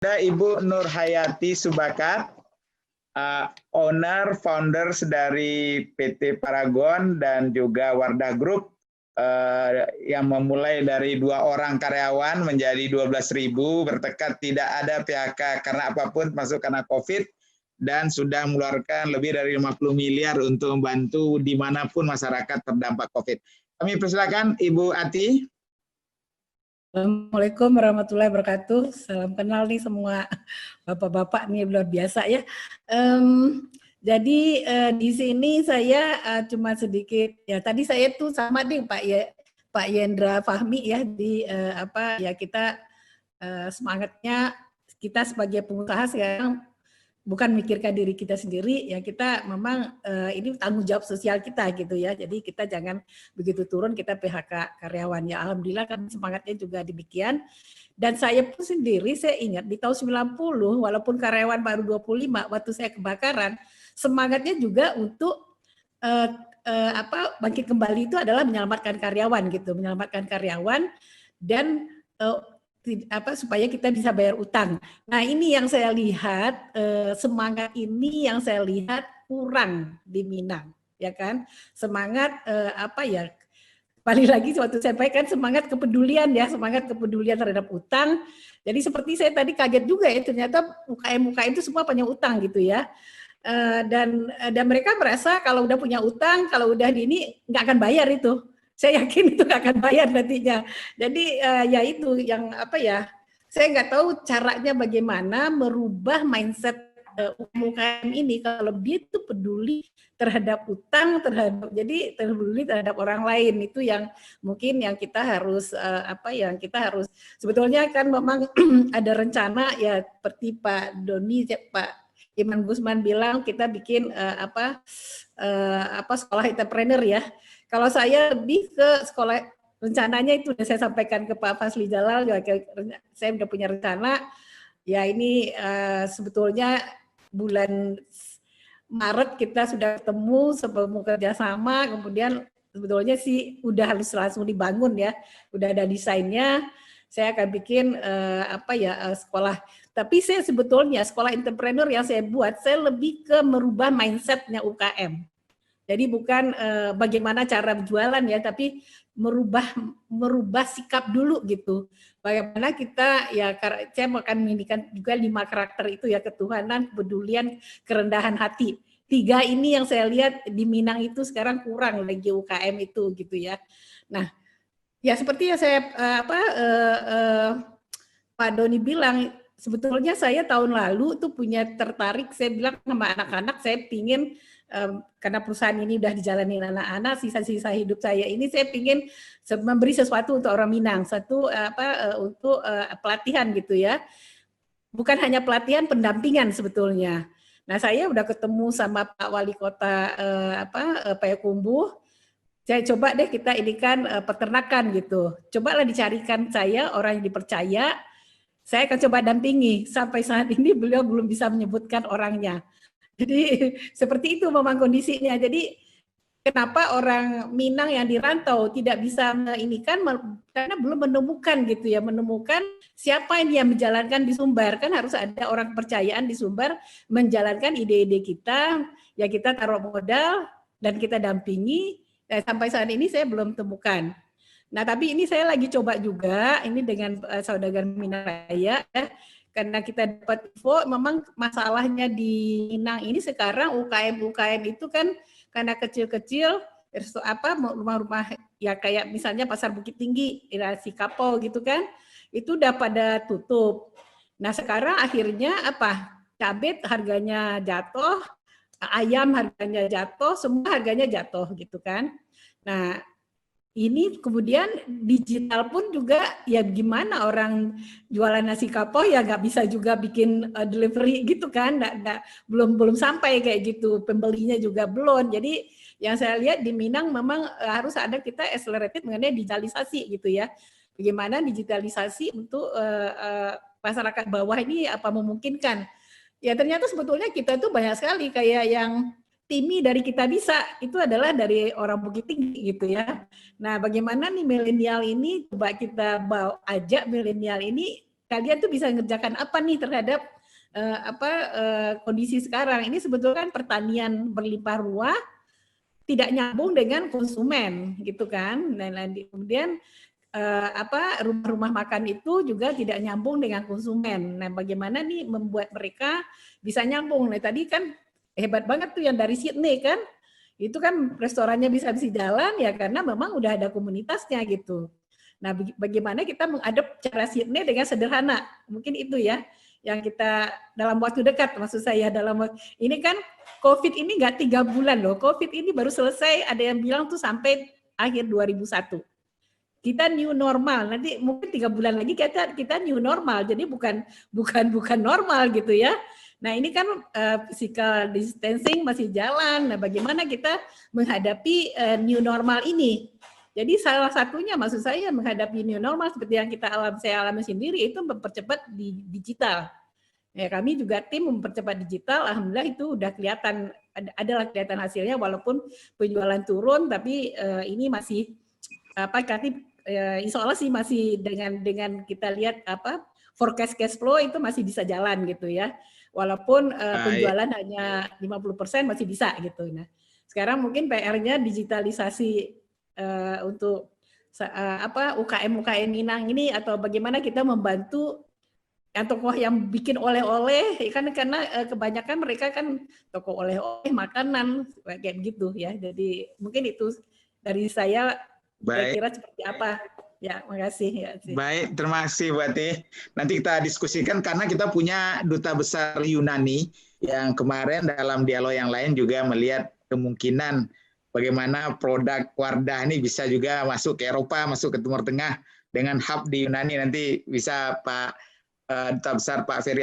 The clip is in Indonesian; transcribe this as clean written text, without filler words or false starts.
Ada Ibu Nur Hayati Subakat, owner, founders dari PT Paragon dan juga Wardah Group, yang memulai dari 2 orang karyawan menjadi 12.000, bertekad tidak ada PHK karena apapun, masuk karena COVID, dan sudah mengeluarkan lebih dari 50 miliar untuk membantu dimanapun masyarakat terdampak COVID. Kami persilakan Ibu Ati. Assalamualaikum warahmatullahi wabarakatuh. Salam kenal nih semua bapak-bapak nih, luar biasa ya. Jadi di sini saya cuma sedikit ya, tadi saya tuh sama nih Pak Yendra Fahmi ya, di kita semangatnya kita sebagai pengusaha sekarang bukan mikirkan diri kita sendiri, ya kita memang ini tanggung jawab sosial kita gitu ya. Jadi kita jangan begitu turun kita PHK karyawan. Ya alhamdulillah kan semangatnya juga demikian. Dan saya pun sendiri, saya ingat di tahun 90 walaupun karyawan baru 25 waktu saya kebakaran, semangatnya juga untuk bangkit kembali itu adalah menyelamatkan karyawan gitu, menyelamatkan karyawan dan supaya kita bisa bayar utang. Nah ini yang saya lihat, semangat ini yang saya lihat kurang di Minang, ya kan? Semangat balik lagi waktu saya sampaikan semangat kepedulian ya, semangat kepedulian terhadap utang. Jadi seperti saya tadi kaget juga ya, ternyata UKM itu semua punya utang gitu ya. Dan mereka merasa kalau udah punya utang, kalau udah ini nggak akan bayar itu. Saya yakin itu nggak akan bayar nantinya. Jadi ya itu yang saya nggak tahu caranya bagaimana merubah mindset UKM ini kalau dia itu peduli terhadap utang, jadi peduli terhadap orang lain, itu yang mungkin yang kita harus sebetulnya kan memang ada rencana ya seperti Pak Doni, Pak Iman Gusman bilang kita bikin sekolah entrepreneur ya. Kalau saya lebih ke sekolah, rencananya itu sudah saya sampaikan ke Pak Fasli Jalal, saya sudah punya rencana. Ya ini sebetulnya bulan Maret kita sudah ketemu sebelum kerjasama, kemudian sebetulnya sih udah harus langsung dibangun ya, udah ada desainnya. Saya akan bikin sekolah. Tapi saya sebetulnya sekolah entrepreneur yang saya buat, saya lebih ke merubah mindsetnya UKM. Jadi bukan bagaimana cara berjualan ya, tapi merubah sikap dulu gitu. Bagaimana kita ya, saya akan menginginkan juga 5 karakter itu ya, ketuhanan, kepedulian, kerendahan hati. 3 ini yang saya lihat di Minang itu sekarang kurang lagi UKM itu gitu ya. Nah, ya seperti yang saya Pak Doni bilang, sebetulnya saya tahun lalu tuh punya tertarik, saya bilang sama anak-anak, saya pingin karena perusahaan ini udah dijalani anak-anak, sisa-sisa hidup saya ini saya ingin memberi sesuatu untuk orang Minang, untuk pelatihan gitu ya. Bukan hanya pelatihan, pendampingan sebetulnya. Nah, saya udah ketemu sama Pak Wali Kota Payakumbuh. Saya coba deh kita inikan peternakan gitu. Cobalah dicarikan saya orang yang dipercaya. Saya akan coba dampingi. Sampai saat ini beliau belum bisa menyebutkan orangnya. Jadi seperti itu memang kondisinya. Jadi kenapa orang Minang yang dirantau tidak bisa ini kan karena belum menemukan gitu ya, menemukan siapa yang menjalankan di Sumbar. Kan harus ada orang kepercayaan di Sumbar menjalankan ide-ide kita, ya kita taruh modal dan kita dampingi. Sampai saat ini saya belum temukan. Nah, tapi ini saya lagi coba juga ini dengan saudagar Minang Raya ya. Karena kita dapat info, memang masalahnya di Minang ini sekarang UKM itu kan karena kecil-kecil, rumah-rumah ya kayak misalnya Pasar Bukit Tinggi, Irasi Kapau gitu kan, itu udah pada tutup. Nah sekarang akhirnya cabai harganya jatuh, ayam harganya jatuh, semua harganya jatuh gitu kan. Nah ini kemudian digital pun juga ya gimana orang jualan nasi kapau ya nggak bisa juga bikin delivery gitu kan, belum sampai kayak gitu, pembelinya juga belum. Jadi yang saya lihat di Minang memang harus ada kita accelerated mengenai digitalisasi gitu ya, bagaimana digitalisasi untuk masyarakat bawah ini apa memungkinkan. Ya ternyata sebetulnya kita tuh banyak sekali kayak yang Timi dari Kita Bisa itu adalah dari orang Bukit Tinggi gitu ya. Nah, bagaimana nih milenial ini coba kita ajak milenial ini kalian tuh bisa ngerjakan apa nih terhadap kondisi sekarang. Ini sebetulnya kan pertanian berlimpah ruah tidak nyambung dengan konsumen gitu kan. Dan kemudian rumah-rumah makan itu juga tidak nyambung dengan konsumen. Nah, bagaimana nih membuat mereka bisa nyambung? Nah, tadi kan hebat banget tuh yang dari Sydney kan. Itu kan restorannya bisa jalan ya karena memang udah ada komunitasnya gitu. Nah, bagaimana kita mengadop cara Sydney dengan sederhana? Mungkin itu ya yang kita dalam waktu dekat, maksud saya ini kan COVID ini nggak 3 bulan loh. COVID ini baru selesai, ada yang bilang tuh sampai akhir 2001. Kita new normal, nanti mungkin 3 bulan lagi kita new normal, jadi bukan normal gitu ya. Nah ini kan physical distancing masih jalan. Nah bagaimana kita menghadapi new normal ini? Jadi salah satunya maksud saya menghadapi new normal seperti yang saya alami sendiri itu mempercepat di digital. Ya, kami juga tim mempercepat digital. Alhamdulillah itu udah adalah kelihatan hasilnya walaupun penjualan turun, tapi ini masih insya Allah sih masih dengan kita lihat forecast cash flow itu masih bisa jalan gitu ya. Walaupun penjualan hanya 50% masih bisa gitu. Nah, sekarang mungkin PR-nya digitalisasi untuk UKM Minang ini atau bagaimana kita membantu tokoh yang bikin oleh-oleh kan karena kebanyakan mereka kan toko oleh-oleh makanan kayak gitu ya. Jadi mungkin itu dari saya kira-kira seperti apa. Ya, makasih ya. Baik, terima kasih Bu Ati. Nanti kita diskusikan karena kita punya duta besar Yunani yang kemarin dalam dialog yang lain juga melihat kemungkinan bagaimana produk Wardah ini bisa juga masuk ke Eropa, masuk ke Timur Tengah dengan hub di Yunani. Nanti bisa Pak Duta Besar Pak Ferry